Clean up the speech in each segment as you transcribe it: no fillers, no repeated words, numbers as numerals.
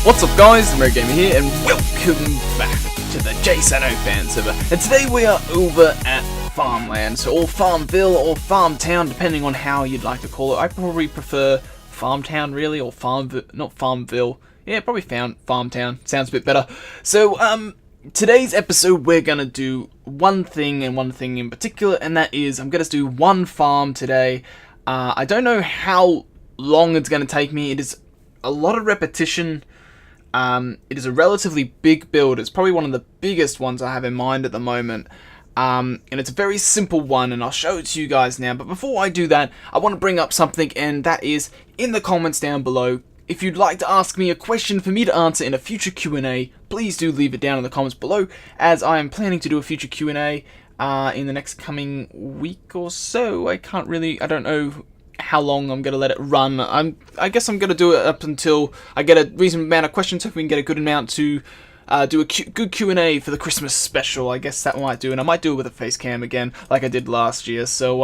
What's up guys, TheMerryGamer here, and welcome back to the JSano Fan Server. And today we are over at Farmland, or Farmville, or Farmtown, depending on how you'd like to call it. I probably prefer Farmtown really, or not Farmville. Yeah, probably Farmtown, sounds a bit better. So, today's episode we're gonna do one thing, and one thing in particular, and that is, I'm gonna do one farm today. I don't know how long it's gonna take me. It is a lot of repetition. It is a relatively big build. It's probably one of the biggest ones I have in mind at the moment. And it's a very simple one, and I'll show it to you guys now. But before I do that, I want to bring up something, and that is in the comments down below. If you'd like to ask me a question for me to answer in a future Q&A, please do leave it down in the comments below, as I am planning to do a future Q&A in the next coming week or so. I don't know how long I'm gonna let it run. I guess I'm gonna do it up until I get a reasonable amount of questions, so we can get a good amount to do a good Q&A for the Christmas special. I guess that might do, and I might do it with a face cam again, like I did last year. So,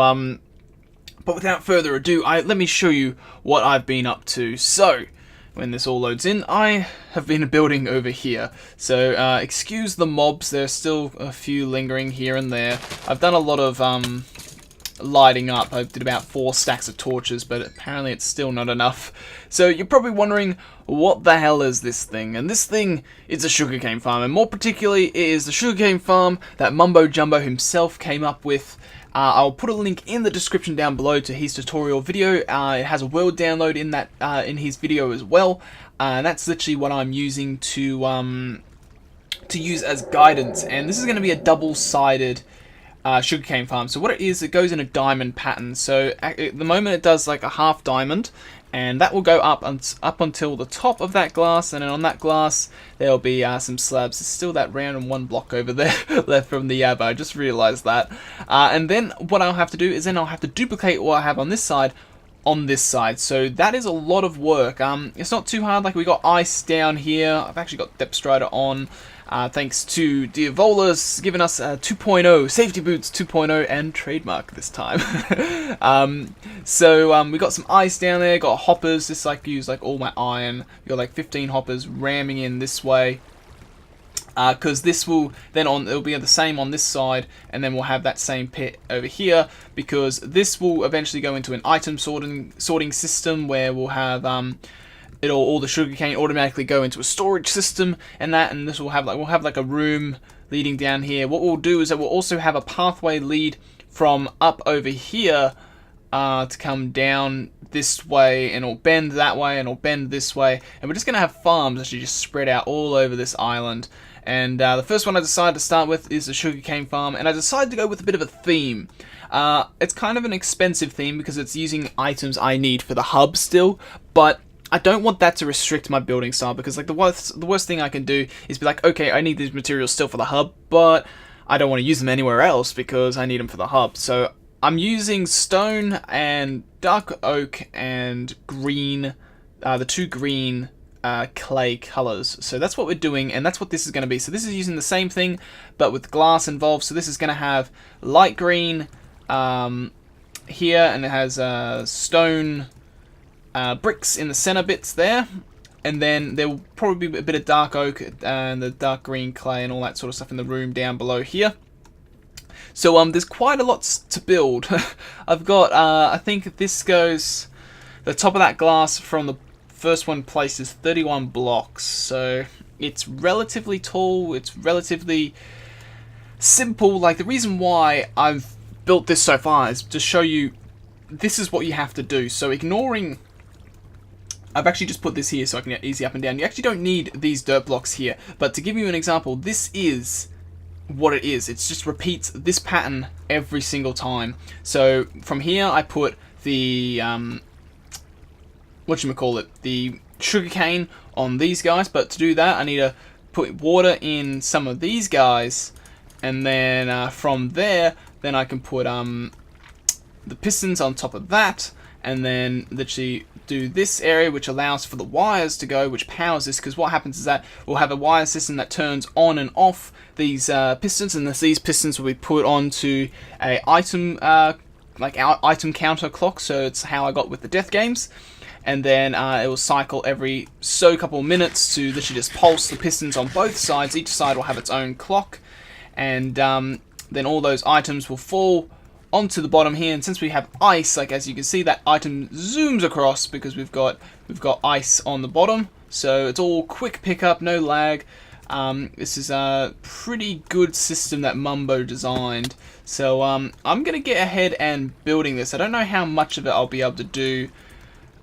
but without further ado, let me show you what I've been up to. So, when this all loads in, I have been building over here. So, excuse the mobs. There's still a few lingering here and there. I've done a lot of lighting up. I did about 4 stacks of torches, but apparently it's still not enough. So you're probably wondering, what the hell is this thing? And this thing is a sugarcane farm, and more particularly it is the sugarcane farm that Mumbo Jumbo himself came up with. I'll put a link in the description down below to his tutorial video. It has a world download in that in his video as well, and that's literally what I'm using to use as guidance. And this is going to be a double-sided sugarcane farm. So what it is, it goes in a diamond pattern. So at the moment it does like a half diamond, and that will go up until the top of that glass, and then on that glass there'll be some slabs. There's still that random 1 block over there left from the Yabba. I just realized that. And then what I'll have to do is then I'll have to duplicate what I have on this side on this side. So that is a lot of work. It's not too hard. Like, we got ice down here. I've actually got Depth Strider on. Thanks to Diavola's giving us 2.0, Safety Boots 2.0, and trademark this time. So we got some ice down there, got hoppers. This use like all my iron. We got like 15 hoppers ramming in this way. Because this will then it'll be the same on this side, and then we'll have that same pit over here, because this will eventually go into an item sorting system where we'll have all the sugarcane automatically go into a storage system, and this will have we'll have like a room leading down here. What we'll do is that we'll also have a pathway lead from up over here to come down this way, and it'll bend that way, and it'll bend this way, and we're just gonna have farms actually just spread out all over this island. And the first one I decided to start with is the sugarcane farm, and I decided to go with a bit of a theme. It's kind of an expensive theme because it's using items I need for the hub still, but I don't want that to restrict my building style, because like the worst thing I can do is be like, okay, I need these materials still for the hub, but I don't want to use them anywhere else because I need them for the hub. So I'm using stone and dark oak and green, the 2 green clay colors. So that's what we're doing, and that's what this is going to be. So this is using the same thing but with glass involved. So this is going to have light green here, and it has stone bricks in the center bits there, and then there will probably be a bit of dark oak and the dark green clay and all that sort of stuff in the room down below here. So there's quite a lot to build. I've got I think this goes, the top of that glass from the first one placed is 31 blocks, so it's relatively tall, it's relatively simple. Like, the reason why I've built this so far is to show you this is what you have to do. So ignoring, I've actually just put this here so I can get easy up and down. You actually don't need these dirt blocks here, but to give you an example, this is what it is. It just repeats this pattern every single time. So from here I put the the sugarcane on these guys, but to do that I need to put water in some of these guys, and then from there then I can put the pistons on top of that, and then literally do this area, which allows for the wires to go, which powers this, because what happens is that we'll have a wire system that turns on and off these pistons, and these pistons will be put onto a item like our item counter clock. So it's how I got with the death games. and then it will cycle every couple of minutes to literally just pulse the pistons on both sides. Each side will have its own clock, and then all those items will fall onto the bottom here. And since we have ice, like as you can see, that item zooms across because we've got ice on the bottom, so it's all quick pickup, no lag. This is a pretty good system that Mumbo designed. So I'm gonna get ahead and building this. I don't know how much of it I'll be able to do.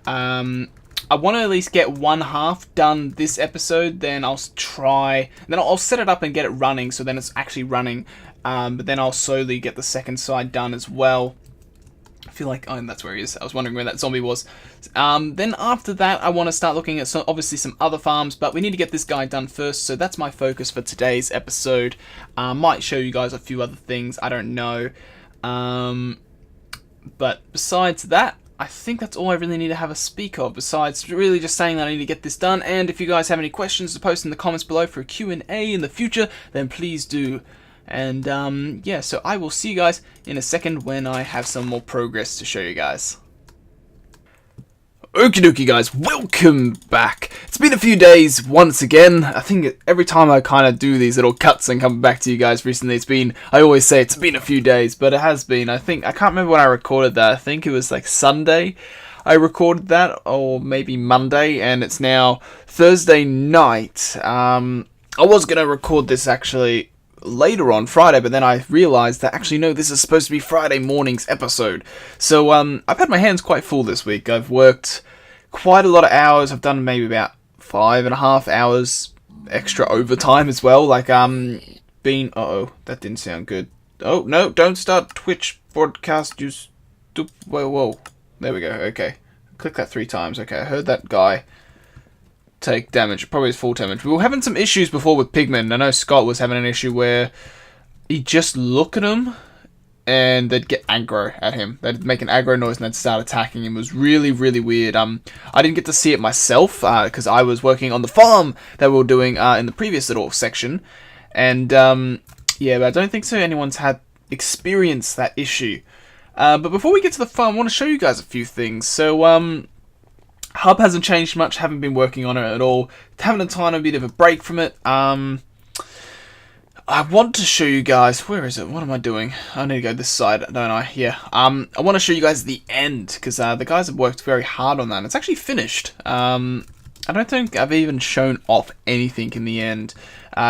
I want to at least get one half done this episode, then I'll try, then I'll set it up and get it running, so then it's actually running, but then I'll slowly get the second side done as well. I feel like, oh, that's where he is. I was wondering where that zombie was. Then after that, I want to start looking at obviously some other farms, but we need to get this guy done first, so that's my focus for today's episode. Might show you guys a few other things, I don't know. But besides that, I think that's all I really need to have a speak of, besides really just saying that I need to get this done. And if you guys have any questions to post in the comments below for a Q&A in the future, then please do. And yeah, so I will see you guys in a second when I have some more progress to show you guys. Okie dokie guys, welcome back. It's been a few days once again. I think every time I kind of do these little cuts and come back to you guys recently, I always say it's been a few days, but it has been. I can't remember when I recorded that. I think it was like Sunday I recorded that, or maybe Monday, and it's now Thursday night. I was going to record this actually later on Friday, but then I realized that actually no, this is supposed to be Friday morning's episode. So I've had my hands quite full this week. I've worked quite a lot of hours. I've done maybe about 5.5 hours extra overtime as well. Like been that didn't sound good. Oh no, don't start Twitch broadcast, you whoa, there we go. Okay, click that 3 times. Okay, I heard that guy take damage, probably his full damage. We were having some issues before with pigmen. I know Scott was having an issue where he'd just look at him and they'd get aggro at him. They'd make an aggro noise and they'd start attacking him. It was really, really weird. I didn't get to see it myself because I was working on the farm that we were doing in the previous little section. And yeah, but I don't think so anyone's had experienced that issue. But before we get to the farm, I want to show you guys a few things. So Hub hasn't changed much, haven't been working on it at all. Having a tiny bit of a break from it. I want to show you guys, where is it? What am I doing? I need to go this side, don't I? Yeah. I want to show you guys the end, because the guys have worked very hard on that. It's actually finished. I don't think I've even shown off anything in the end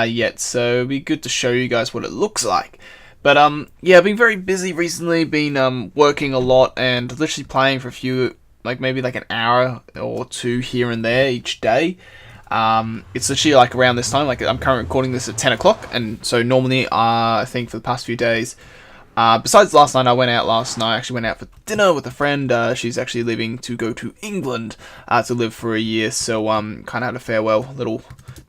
yet, so it'd be good to show you guys what it looks like. But yeah, I've been very busy recently, been working a lot, and literally playing for a few, like maybe like an hour or 2 here and there each day. It's literally like around this time, like I'm currently recording this at 10 o'clock, and so normally I think for the past few days, besides last night, I actually went out for dinner with a friend. She's actually leaving to go to England to live for a year, so kind of had a farewell little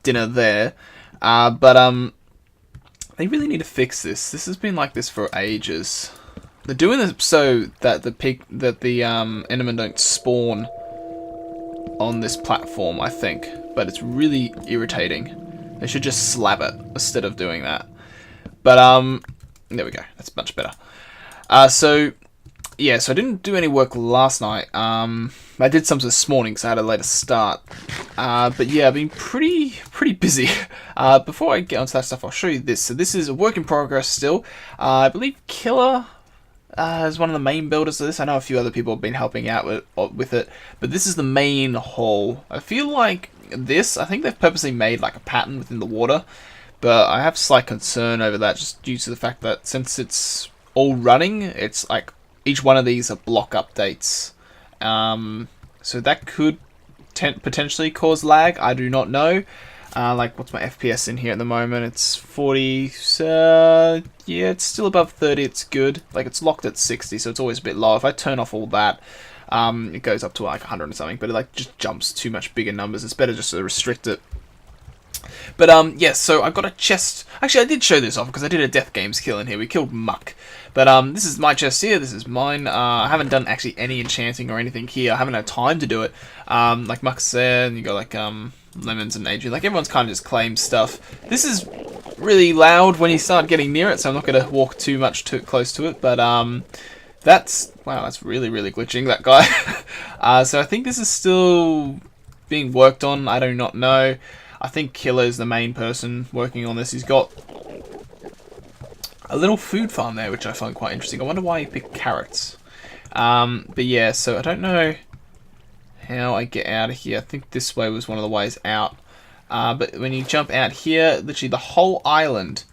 dinner there. But they really need to fix this. This has been like this for ages. They're doing this so that the Endermen don't spawn on this platform, I think, but it's really irritating. They should just slab it instead of doing that. But there we go. That's much better. So yeah, so I didn't do any work last night. I did some this morning, so I had a later start. But yeah, I've been pretty busy. Before I get onto that stuff, I'll show you this. So this is a work in progress still. I believe Killer is one of the main builders of this. I know a few other people have been helping out with it, but this is the main hole. I feel like I think they've purposely made like a pattern within the water, but I have slight concern over that just due to the fact that since it's all running, it's like each one of these are block updates. So that could potentially cause lag. I do not know. Like, what's my FPS in here at the moment? It's 40, yeah, it's still above 30, it's good. Like, it's locked at 60, so it's always a bit low. If I turn off all that, it goes up to like 100 and something, but it like just jumps too much bigger numbers. It's better just to restrict it. But yes, so I've got a chest. Actually, I did show this off because I did a Death Games kill in here. We killed Muck. But this is my chest here. This is mine. I haven't done actually any enchanting or anything here. I haven't had time to do it. Like Muck said, and you got like Lemons and Adrian. Like everyone's kind of just claimed stuff. This is really loud when you start getting near it, so I'm not going to walk too close to it. But wow, that's really glitching, that guy. So I think this is still being worked on. I do not know. I think Killer's the main person working on this. He's got a little food farm there, which I find quite interesting. I wonder why he picked carrots. But yeah, so I don't know how I get out of here. I think this way was one of the ways out. But when you jump out here, literally the whole island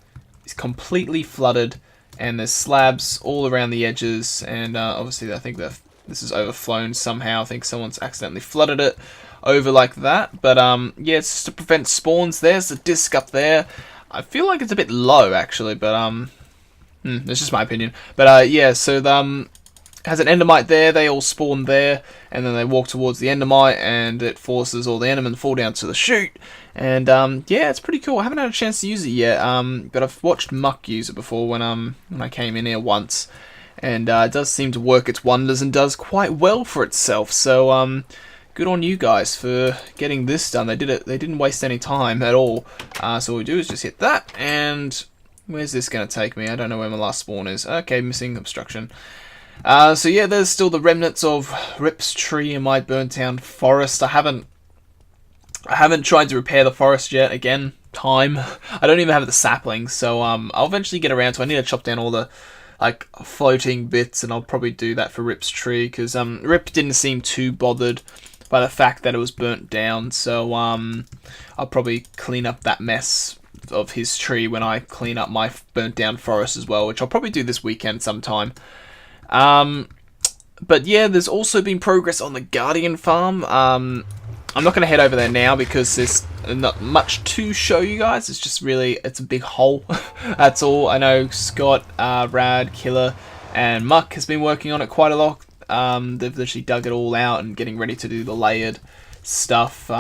is completely flooded, and there's slabs all around the edges, and obviously I think that this is overflown somehow. I think someone's accidentally flooded it over like that. But yeah, it's just to prevent spawns. There's the disc up there. I feel like it's a bit low actually, but that's just my opinion. But yeah, so has an endermite there. They all spawn there, and then they walk towards the endermite, and it forces all the endermen to fall down to the chute. And yeah, it's pretty cool. I haven't had a chance to use it yet, but I've watched Muck use it before when I came in here once, and it does seem to work its wonders and does quite well for itself. So good on you guys for getting this done. They did it. They didn't waste any time at all. So all we do is just hit that, and where's this going to take me? I don't know where my last spawn is. Okay, missing obstruction. So yeah, there's still the remnants of Rip's tree in my burnt down forest. I haven't tried to repair the forest yet. Again, time. I don't even have the saplings, so I'll eventually get around to. I need to chop down all the like floating bits, and I'll probably do that for Rip's tree, because Rip didn't seem too bothered by the fact that it was burnt down. So I'll probably clean up that mess of his tree when I clean up my burnt down forest as well, which I'll probably do this weekend sometime. But yeah, there's also been progress on the Guardian farm. I'm not going to head over there now because there's not much to show you guys. It's just really, it's a big hole. That's all. I know Scott, Rad, Killer, and Muck has been working on it quite a lot. They've literally dug it all out and getting ready to do the layered stuff.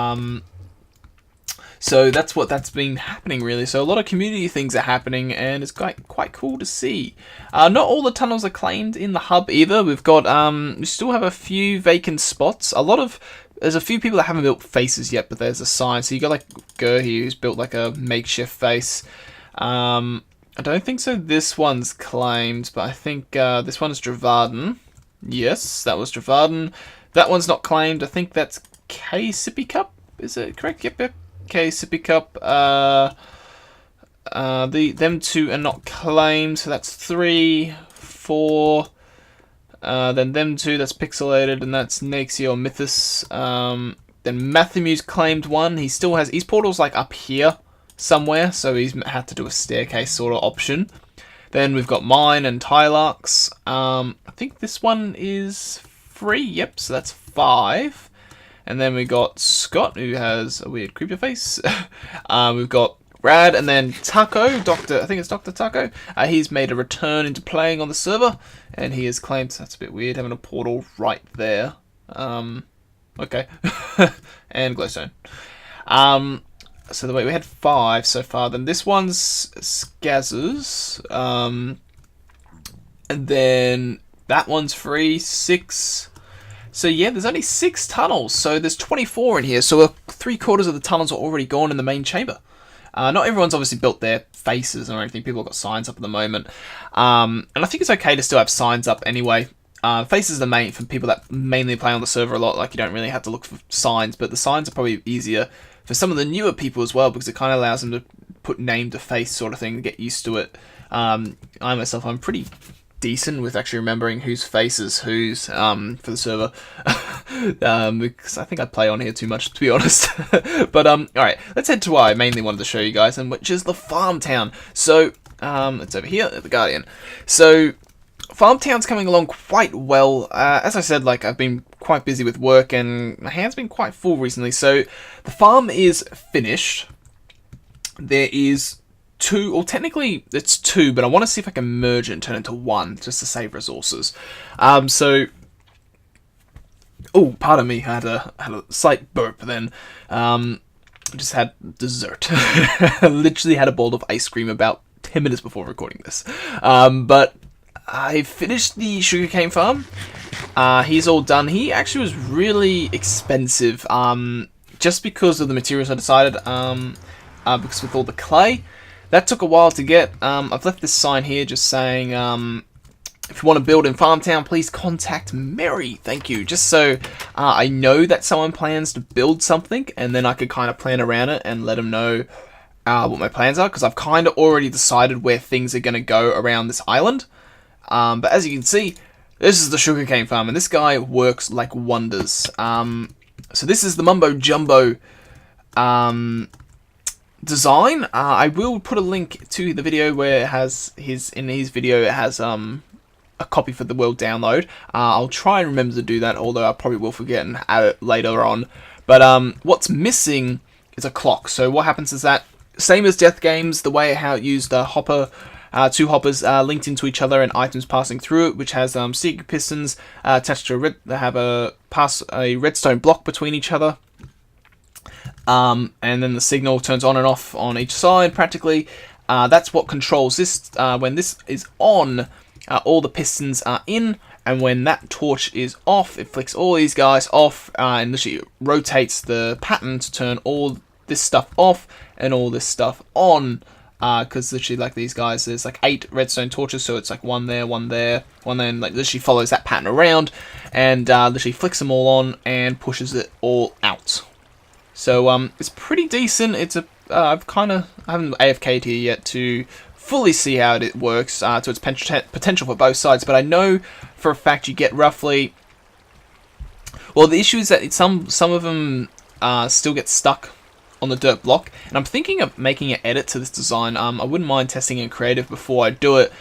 So that's been happening really. So a lot of community things are happening, and it's quite cool to see. Not all the tunnels are claimed in the hub either. We've got we still have a few vacant spots. There's a few people that haven't built faces yet, but there's a sign. So you got like Gerhi, who's built like a makeshift face. I don't think so. This one's claimed, but I think this one's Dravaden. Yes, that was Dravaden. That one's not claimed. I think that's K Sippy Cup. Is it correct? Yep. Okay, Sippy Cup, them two are not claimed, so that's 3, 4, then them two, that's Pixelated, and that's Naxio Mythos. Then Matthew's claimed one. He still has, his portal's like up here somewhere, so he's had to do a staircase sort of option. Then we've got mine and Tylark's. I think this one is free, yep, so that's 5. And then we got Scott, who has a weird creeper face. We've got Rad, and then Taco, I think it's Dr. Taco. He's made a return into playing on the server, and he has claimed, that's a bit weird, having a portal right there. Okay. And glowstone. So the way we had 5 so far. Then this one's Skazzers. And then that one's free, 6. So yeah, there's only 6 tunnels, so there's 24 in here, so 3/4 of the tunnels are already gone in the main chamber. Not everyone's obviously built their faces or anything. People have got signs up at the moment. And I think it's okay to still have signs up anyway. Faces are the main for people that mainly play on the server a lot, like you don't really have to look for signs, but the signs are probably easier for some of the newer people as well, because it kind of allows them to put name to face sort of thing and get used to it. I'm pretty decent with actually remembering whose face is whose for the server, because I think I play on here too much, to be honest. But alright, let's head to what I mainly wanted to show you guys, and which is the farm town. So it's over here at the Guardian. So farm town's coming along quite well. As I said, like I've been quite busy with work and my hand's been quite full recently. So the farm is finished. There is 2, or technically it's 2, but I want to see if I can merge it and turn it into 1, just to save resources. Oh, pardon me, I had a slight burp then. I just had dessert. I literally had a bowl of ice cream about 10 minutes before recording this. But I finished the sugarcane farm. He's all done. He actually was really expensive, just because of the materials I decided, because with all the clay, that took a while to get. I've left this sign here just saying if you want to build in Farmtown, please contact Merry. Thank you. Just so I know that someone plans to build something, and then I could kind of plan around it and let them know what my plans are, because I've kind of already decided where things are going to go around this island. But as you can see, this is the sugarcane farm, and this guy works like wonders. So this is the Mumbo Jumbo design. I will put a link to the video where it has in his video it has a copy for the world download. I'll try and remember to do that, although I probably will forget and add it later on. But what's missing is a clock. So what happens is that, same as Death Games, the way how it used the hopper, two hoppers linked into each other and items passing through it, which has secret pistons attached to they have a redstone block between each other. And then the signal turns on and off on each side, practically. That's what controls this. When this is on, all the pistons are in, and when that torch is off, it flicks all these guys off, and literally rotates the pattern to turn all this stuff off and all this stuff on. Because literally, like these guys, there's like 8 redstone torches, so it's like one there, one there, one there, and like literally follows that pattern around, and literally flicks them all on and pushes it all out. So it's pretty decent. It's I haven't AFK'd here yet to fully see how it works to its potential for both sides, but I know for a fact you get roughly. Well, the issue is that some of them still get stuck on the dirt block, and I'm thinking of making an edit to this design. I wouldn't mind testing in creative before I do it,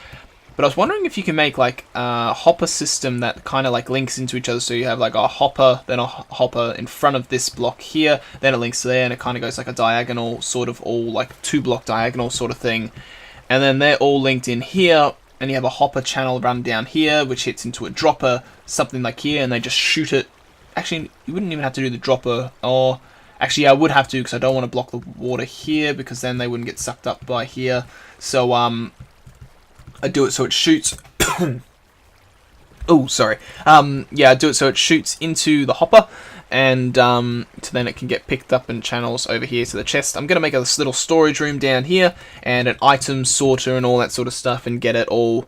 but I was wondering if you can make like a hopper system that kind of like links into each other. So you have like a hopper, then a hopper in front of this block here, then it links there, and it kind of goes like a diagonal, sort of all like 2-block diagonal sort of thing. And then they're all linked in here, and you have a hopper channel run down here, which hits into a dropper, something like here, and they just shoot it. Actually, you wouldn't even have to do the dropper, or actually I would have to, because I don't want to block the water here, because then they wouldn't get sucked up by here. So I do it so it shoots. Oh, sorry. Yeah, I do it so it shoots into the hopper, and so then it can get picked up and channels over here to the chest. I'm going to make a little storage room down here, and an item sorter and all that sort of stuff, and get it all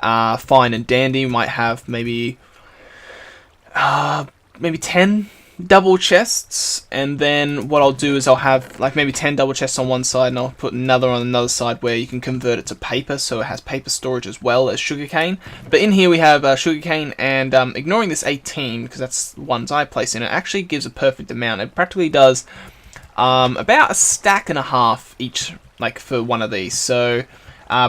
fine and dandy. We might have maybe 10 double chests, and then what I'll do is I'll have like maybe 10 double chests on one side, and I'll put another on another side where you can convert it to paper, so it has paper storage as well as sugarcane. But in here we have sugarcane, and ignoring this 18, because that's the ones I place in, it actually gives a perfect amount. It practically does about a stack and a half each, like for one of these. So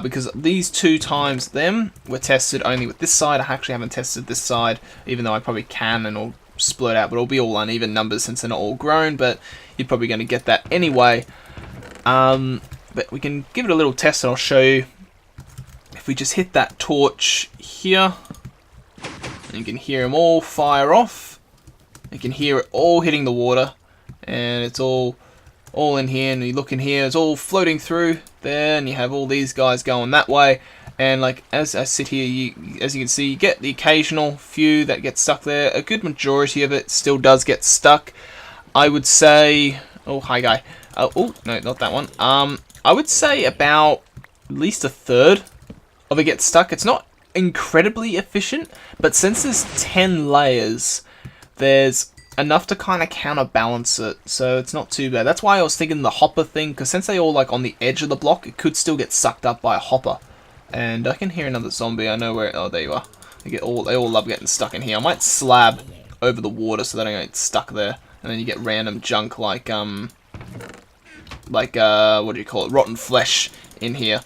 because these 2 times them were tested only with this side, I actually haven't tested this side, even though I probably can, and I'll split out, but it'll be all uneven numbers since they're not all grown, but you're probably going to get that anyway. But we can give it a little test, and I'll show you. If we just hit that torch here, and you can hear them all fire off. You can hear it all hitting the water, and it's all in here, and you look in here, it's all floating through there, and you have all these guys going that way. And like as I sit here, as you can see, you get the occasional few that get stuck there. A good majority of it still does get stuck. I would say, oh hi guy, oh no, not that one. I would say about at least a third of it gets stuck. It's not incredibly efficient, but since there's 10 layers, there's enough to kind of counterbalance it, so it's not too bad. That's why I was thinking the hopper thing, because since they all like on the edge of the block, it could still get sucked up by a hopper. And I can hear another zombie. I know where. Oh, there you are. They all love getting stuck in here. I might slab over the water so they don't get stuck there. And then you get random junk like what do you call it? Rotten flesh in here.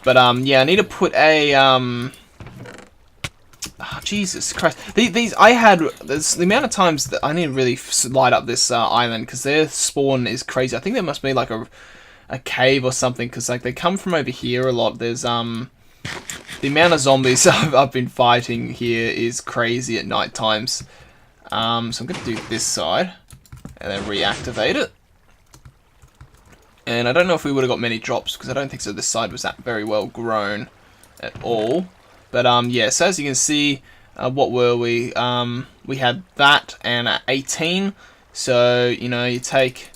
But yeah, I need to put a oh, Jesus Christ. These I had. There's the amount of times that I need to really light up this island, because their spawn is crazy. I think there must be like a cave or something, because like they come from over here a lot. There's the amount of zombies I've been fighting here is crazy at night times. So I'm gonna do this side and then reactivate it. And I don't know if we would have got many drops, because I don't think so. This side was that very well grown at all. But yeah, so as you can see, what were we? We had that and 18. So you know, you take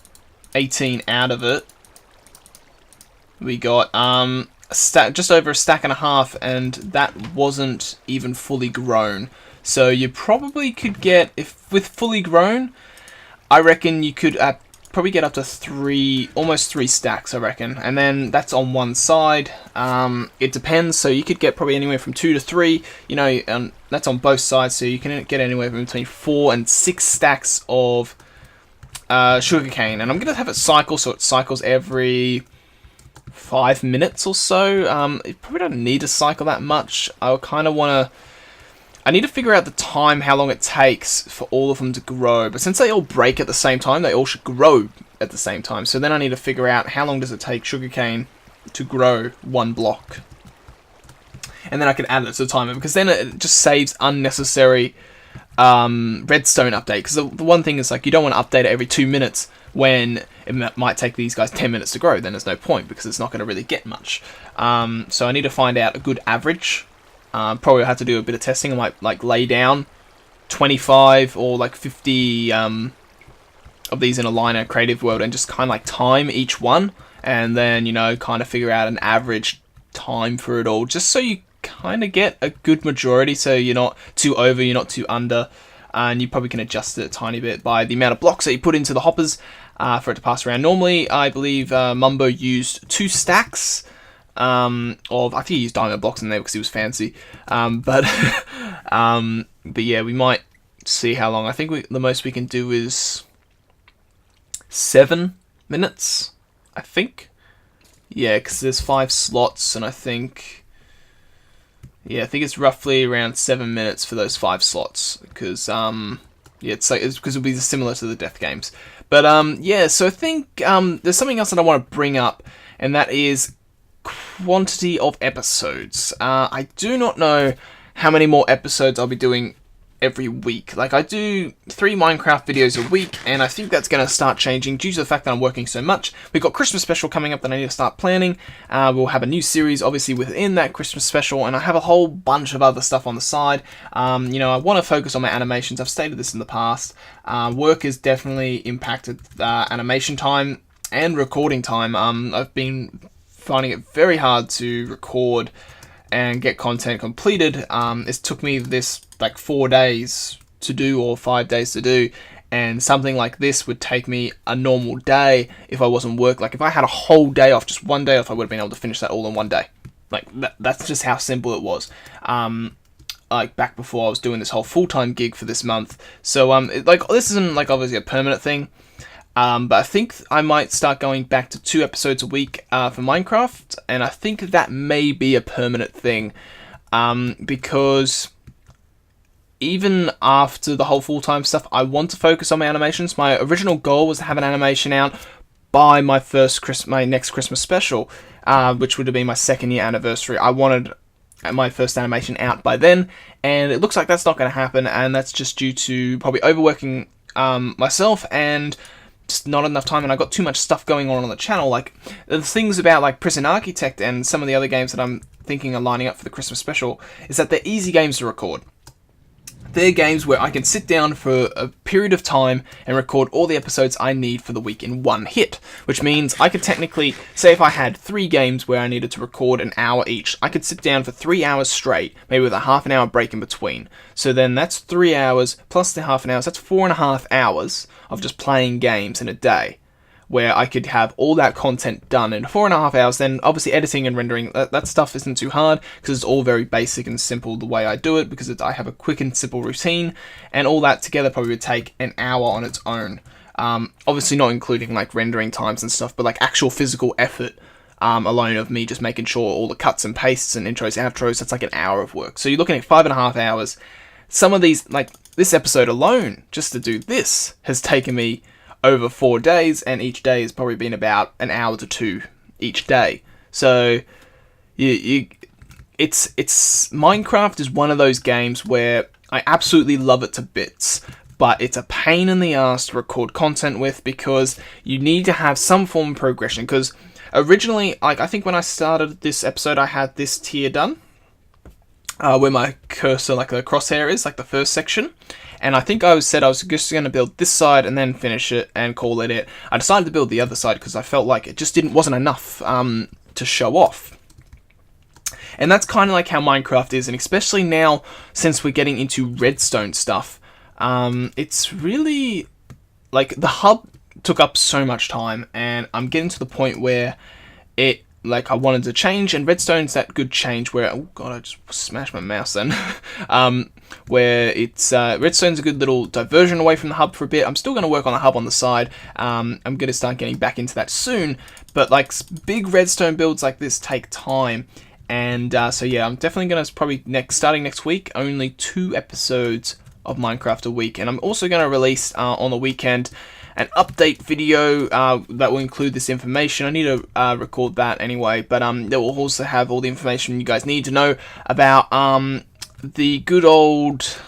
18 out of it. We got just over a stack and a half, and that wasn't even fully grown. So you probably could get, if with fully grown, I reckon you could probably get up to almost three stacks, I reckon. And then that's on one side. It depends. So you could get probably anywhere from 2 to 3. You know, and that's on both sides. So you can get anywhere from between 4 and 6 stacks of sugarcane. And I'm gonna have it cycle, so it cycles every 5 minutes or so. It probably don't need to cycle that much. I need to figure out the time, how long it takes for all of them to grow. But since they all break at the same time, they all should grow at the same time. So then I need to figure out how long does it take sugarcane to grow one block. And then I can add it to the timer, because then it just saves unnecessary redstone update. Because the one thing is, like, you don't want to update it every 2 minutes when it might take these guys 10 minutes to grow. Then there's no point, because it's not going to really get much. So I need to find out a good average. Probably have to do a bit of testing. I might like lay down 25 or like 50 of these in a liner creative world and just kind of like time each one, and then, you know, kind of figure out an average time for it all, just so you kind of get a good majority, so you're not too over, you're not too under, and you probably can adjust it a tiny bit by the amount of blocks that you put into the hoppers for it to pass around. Normally, I believe Mumbo used 2 stacks of, I think he used diamond blocks in there because he was fancy, but yeah, we might see how long. I think the most we can do is 7 minutes, I think. Yeah, because there's 5 slots, and I think it's roughly around 7 minutes for those 5 slots, because yeah, it's because it'll be similar to the death games. But yeah, so I think there's something else that I want to bring up, and that is quantity of episodes. I do not know how many more episodes I'll be doing every week. Like, I do 3 Minecraft videos a week, and I think that's going to start changing due to the fact that I'm working so much. We've got Christmas special coming up that I need to start planning. We'll have a new series, obviously, within that Christmas special, and I have a whole bunch of other stuff on the side. You know, I want to focus on my animations. I've stated this in the past. Work has definitely impacted animation time and recording time. I've been finding it very hard to record and get content completed. It took me this like 4 days to do, or 5 days to do, and something like this would take me a normal day if I wasn't working. Like, if I had a whole day off, just one day off, I would have been able to finish that all in one day. Like, that's just how simple it was. Like, back before I was doing this whole full-time gig for this month. So like, this isn't like obviously a permanent thing. But I think I might start going back to 2 episodes a week for Minecraft, and I think that may be a permanent thing, because even after the whole full-time stuff, I want to focus on my animations. My original goal was to have an animation out by my next Christmas special, which would have been my 2nd year anniversary. I wanted my first animation out by then, and it looks like that's not going to happen, and that's just due to probably overworking myself and just not enough time, and I got too much stuff going on the channel. Like, the things about like Prison Architect and some of the other games that I'm thinking are lining up for the Christmas special is that they're easy games to record. They're games where I can sit down for a period of time and record all the episodes I need for the week in one hit, which means I could technically, say if I had 3 games where I needed to record an hour each, I could sit down for 3 hours straight, maybe with a half an hour break in between. So then that's 3 hours plus the half an hour, so that's 4.5 hours of just playing games in a day, where I could have all that content done in 4.5 hours. Then obviously editing and rendering, that stuff isn't too hard, because it's all very basic and simple the way I do it, because I have a quick and simple routine, and all that together probably would take an hour on its own. Obviously not including like rendering times and stuff, but like actual physical effort alone of me just making sure all the cuts and pastes and intros and outros, that's like an hour of work. So you're looking at 5.5 hours. Some of these, like this episode alone, just to do this, has taken me over 4 days, and each day has probably been about an hour to 2 each day. So it's Minecraft is one of those games where I absolutely love it to bits, but it's a pain in the ass to record content with, because you need to have some form of progression. Because originally, like, I think when I started this episode, I had this tier done, where my cursor, like the crosshair is, like the first section. And I think I said I was just going to build this side and then finish it and call it. I decided to build the other side because I felt like it just wasn't enough to show off. And that's kind of like how Minecraft is, and especially now since we're getting into redstone stuff, it's really like the hub took up so much time, and I'm getting to the point where I wanted to change, and redstone's that good change where, oh god, I just smashed my mouse then, where it's, redstone's a good little diversion away from the hub for a bit. I'm still going to work on the hub on the side. I'm going to start getting back into that soon, but like big redstone builds like this take time, and so yeah, I'm definitely going to probably starting next week, only 2 episodes of Minecraft a week, and I'm also going to release on the weekend an update video that will include this information. I need to record that anyway, but that will also have all the information you guys need to know about the good old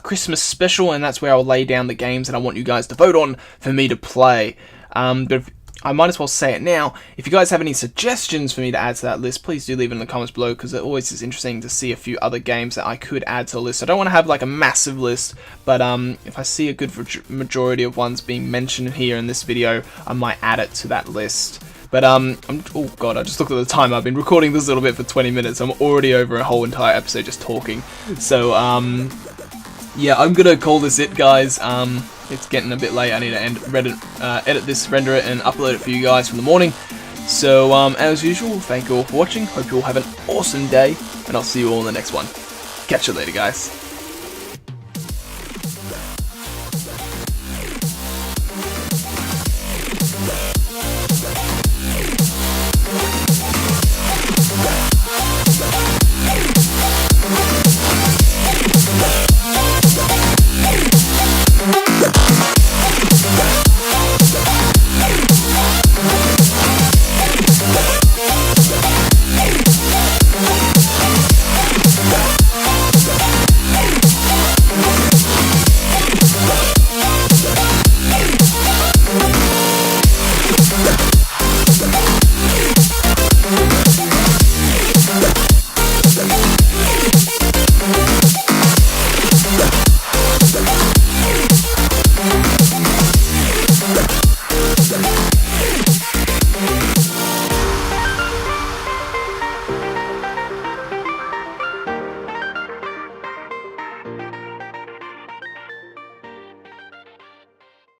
Christmas special, and that's where I'll lay down the games that I want you guys to vote on for me to play. But I might as well say it now. If you guys have any suggestions for me to add to that list, please do leave it in the comments below, because it always is interesting to see a few other games that I could add to the list. I don't want to have like a massive list, but if I see a good majority of ones being mentioned here in this video, I might add it to that list. But oh god, I just looked at the time. I've been recording this little bit for 20 minutes. I'm already over a whole entire episode just talking. So yeah, I'm gonna call this it, guys. It's getting a bit late. I need to edit this, render it, and upload it for you guys from the morning. So, as usual, thank you all for watching. Hope you all have an awesome day, and I'll see you all in the next one. Catch you later, guys.